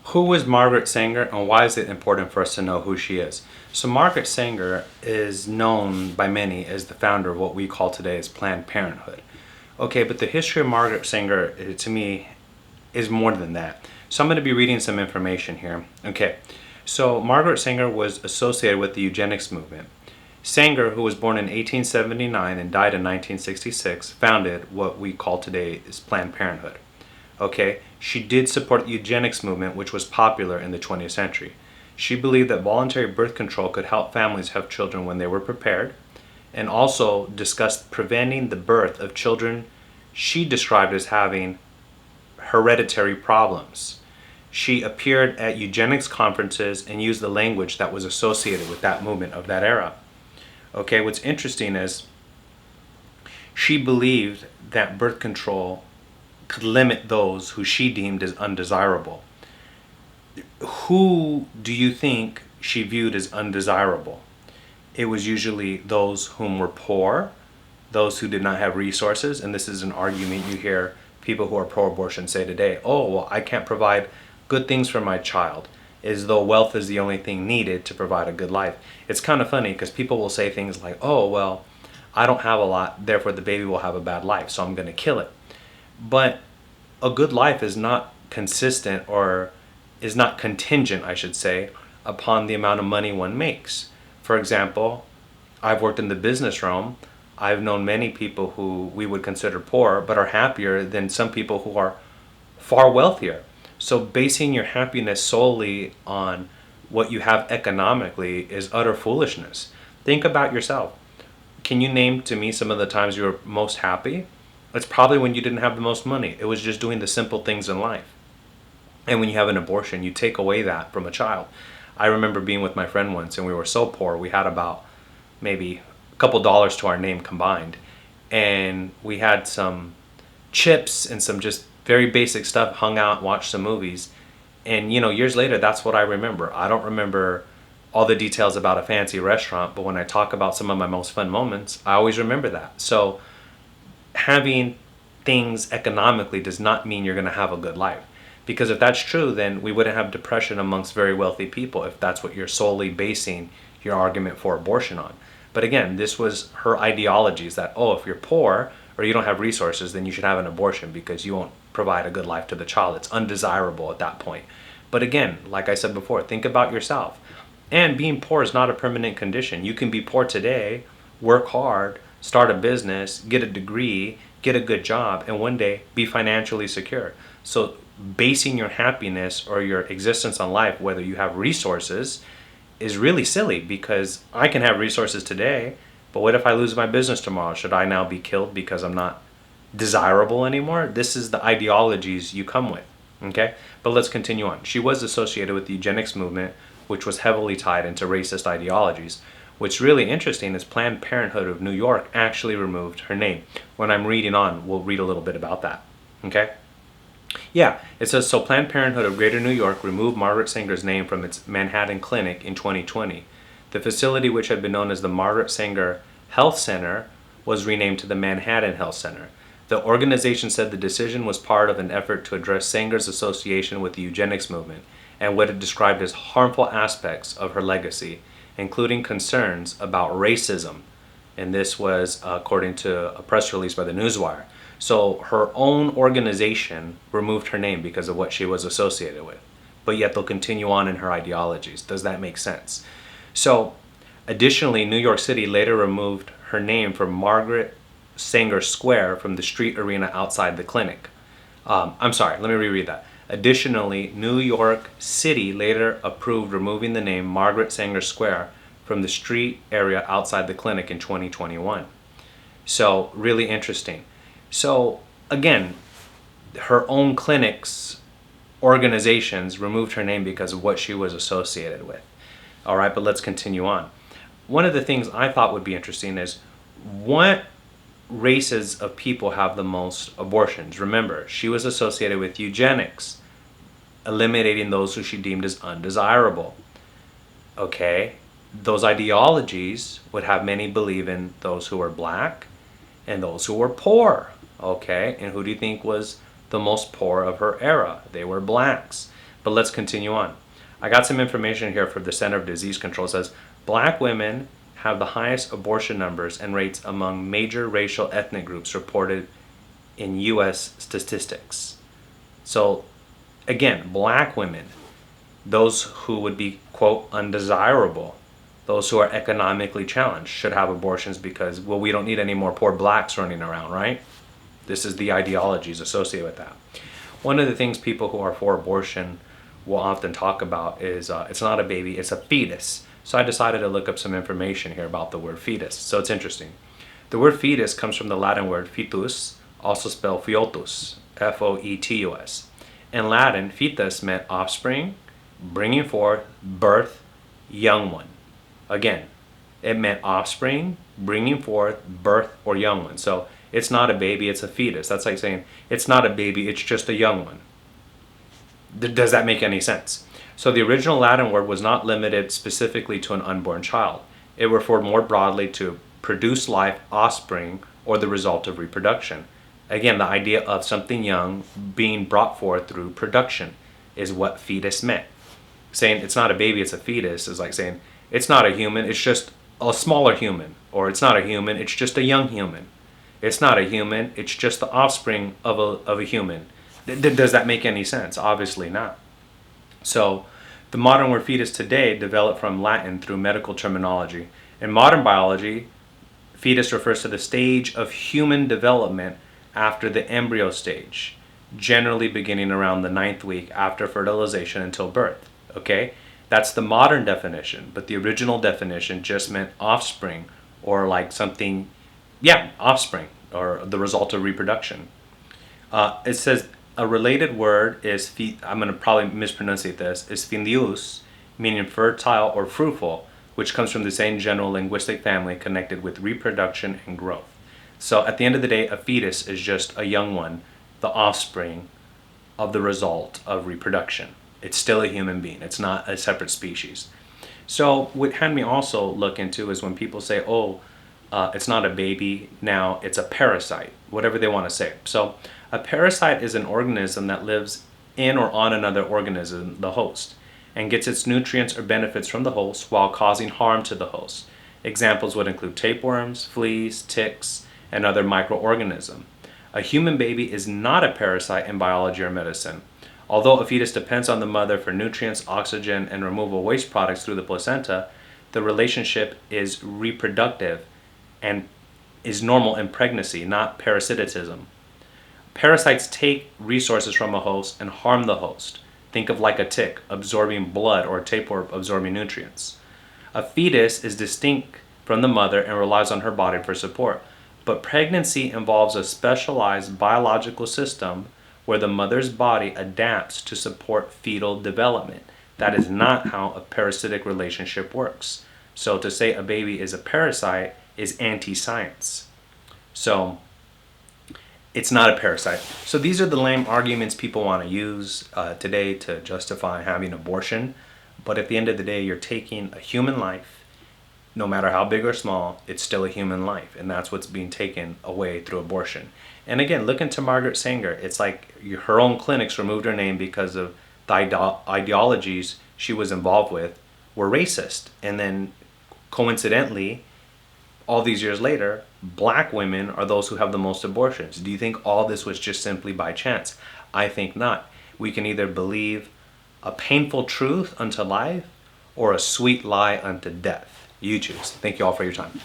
Who is Margaret Sanger and why is it important for us to know who she is? So Margaret Sanger is known by many as the founder of what we call today as Planned Parenthood. Okay, but the history of Margaret Sanger, to me, is more than that. So I'm going to be reading some information here. Okay, so Margaret Sanger was associated with the eugenics movement. Sanger, who was born in 1879 and died in 1966, founded what we call today as Planned Parenthood. Okay, she did support the eugenics movement, which was popular in the 20th century. She believed that voluntary birth control could help families have children when they were prepared, and also discussed preventing the birth of children she described as having hereditary problems. She appeared at eugenics conferences and used the language that was associated with that movement of that era. Okay, what's interesting is she believed that birth control could limit those who she deemed as undesirable. Who do you think she viewed as undesirable? It was usually those whom were poor, those who did not have resources, and this is an argument you hear people who are pro-abortion say today. Oh, well, I can't provide good things for my child, as though wealth is the only thing needed to provide a good life. It's kind of funny because people will say things like, oh, well, I don't have a lot, therefore the baby will have a bad life, so I'm going to kill it. But a good life is not consistent, or is not contingent, I should say, upon the amount of money one makes. For example, I've worked in the business realm. I've known many people who we would consider poor but are happier than some people who are far wealthier. So basing your happiness solely on what you have economically is utter foolishness. Think about yourself. Can you name to me some of the times you were most happy? It's probably when you didn't have the most money. It was just doing the simple things in life. And when you have an abortion, you take away that from a child. I remember being with my friend once, and we were so poor, we had about maybe a couple dollars to our name combined. And we had some chips and some just very basic stuff, hung out, watched some movies. And years later, that's what I remember. I don't remember all the details about a fancy restaurant, but when I talk about some of my most fun moments, I always remember that. So having things economically does not mean you're going to have a good life. Because if that's true, then we wouldn't have depression amongst very wealthy people if that's what you're solely basing your argument for abortion on. But again, this was her ideologies that, oh, if you're poor or you don't have resources, then you should have an abortion because you won't provide a good life to the child. It's undesirable at that point. But again, like I said before, think about yourself. And being poor is not a permanent condition. You can be poor today, work hard, start a business, get a degree, get a good job, and one day be financially secure. So basing your happiness or your existence on life, whether you have resources, is really silly, because I can have resources today, but what if I lose my business tomorrow? Should I now be killed because I'm not desirable anymore? This is the ideologies you come with. Okay? But let's continue on. She was associated with the eugenics movement, which was heavily tied into racist ideologies. What's really interesting is Planned Parenthood of New York actually removed her name. When I'm reading on, we'll read a little bit about that. Okay? Yeah, it says, so Planned Parenthood of Greater New York removed Margaret Sanger's name from its Manhattan clinic in 2020. The facility, which had been known as the Margaret Sanger Health Center, was renamed to the Manhattan Health Center. The organization said the decision was part of an effort to address Sanger's association with the eugenics movement and what it described as harmful aspects of her legacy, including concerns about racism. And this was according to a press release by the Newswire. So her own organization removed her name because of what she was associated with. But yet they'll continue on in her ideologies. Does that make sense? So additionally, New York City later removed her name from Margaret Sanger Square from the street arena outside the clinic. I'm sorry, let me reread that. Additionally, New York City later approved removing the name Margaret Sanger Square from the street area outside the clinic in 2021. So really interesting. So again, her own clinics, organizations removed her name because of what she was associated with. All right, but let's continue on. One of the things I thought would be interesting is what races of people have the most abortions. Remember, she was associated with eugenics, eliminating those who she deemed as undesirable. Okay, those ideologies would have many believe in those who were black and those who were poor. Okay, and who do you think was the most poor of her era? They were blacks. But let's continue on. I got some information here from the Center of Disease Control. It says black women have the highest abortion numbers and rates among major racial ethnic groups reported in U.S. statistics. So again, black women, those who would be, quote, undesirable, those who are economically challenged should have abortions because, well, we don't need any more poor blacks running around, right? This is the ideologies associated with that. One of the things people who are for abortion will often talk about is it's not a baby, it's a fetus. So I decided to look up some information here about the word fetus. So it's interesting. The word fetus comes from the Latin word fetus, also spelled foetus, F-O-E-T-U-S. In Latin, fetus meant offspring, bringing forth, birth, young one. Again, it meant offspring, bringing forth, birth, or young one. So it's not a baby, it's a fetus. That's like saying it's not a baby, it's just a young one. Does that make any sense? So the original Latin word was not limited specifically to an unborn child. It referred more broadly to produce life, offspring, or the result of reproduction. Again, the idea of something young being brought forth through production is what fetus meant. Saying it's not a baby, it's a fetus is like saying it's not a human, it's just a smaller human. Or it's not a human, it's just a young human. It's not a human, it's just the offspring of a human. Does that make any sense? Obviously not. So the modern word fetus today developed from Latin through medical terminology. In modern biology, fetus refers to the stage of human development after the embryo stage, generally beginning around the 9th week after fertilization until birth. Okay? That's the modern definition, but the original definition just meant offspring or like something, offspring or the result of reproduction. It says a related word is, I'm going to probably mispronunciate this, is filius, meaning fertile or fruitful, which comes from the same general linguistic family connected with reproduction and growth. So at the end of the day, a fetus is just a young one, the offspring of the result of reproduction. It's still a human being. It's not a separate species. So what had me also look into is when people say, it's not a baby, now it's a parasite, whatever they want to say. So a parasite is an organism that lives in or on another organism, the host, and gets its nutrients or benefits from the host while causing harm to the host. Examples would include tapeworms, fleas, ticks, and other microorganisms. A human baby is not a parasite in biology or medicine. Although a fetus depends on the mother for nutrients, oxygen, and removal of waste products through the placenta, the relationship is reproductive and is normal in pregnancy, not parasitism. Parasites take resources from a host and harm the host. Think of like a tick absorbing blood or a tapeworm absorbing nutrients. A fetus is distinct from the mother and relies on her body for support. But pregnancy involves a specialized biological system where the mother's body adapts to support fetal development. That is not how a parasitic relationship works. So to say a baby is a parasite is anti-science. So it's not a parasite. So these are the lame arguments people want to use today to justify having abortion. But at the end of the day, you're taking a human life. No matter how big or small, it's still a human life. And that's what's being taken away through abortion. And again, look into Margaret Sanger. It's like her own clinics removed her name because of the ideologies she was involved with were racist. And then coincidentally, all these years later, black women are those who have the most abortions. Do you think all this was just simply by chance? I think not. We can either believe a painful truth unto life or a sweet lie unto death. You choose. Thank you all for your time.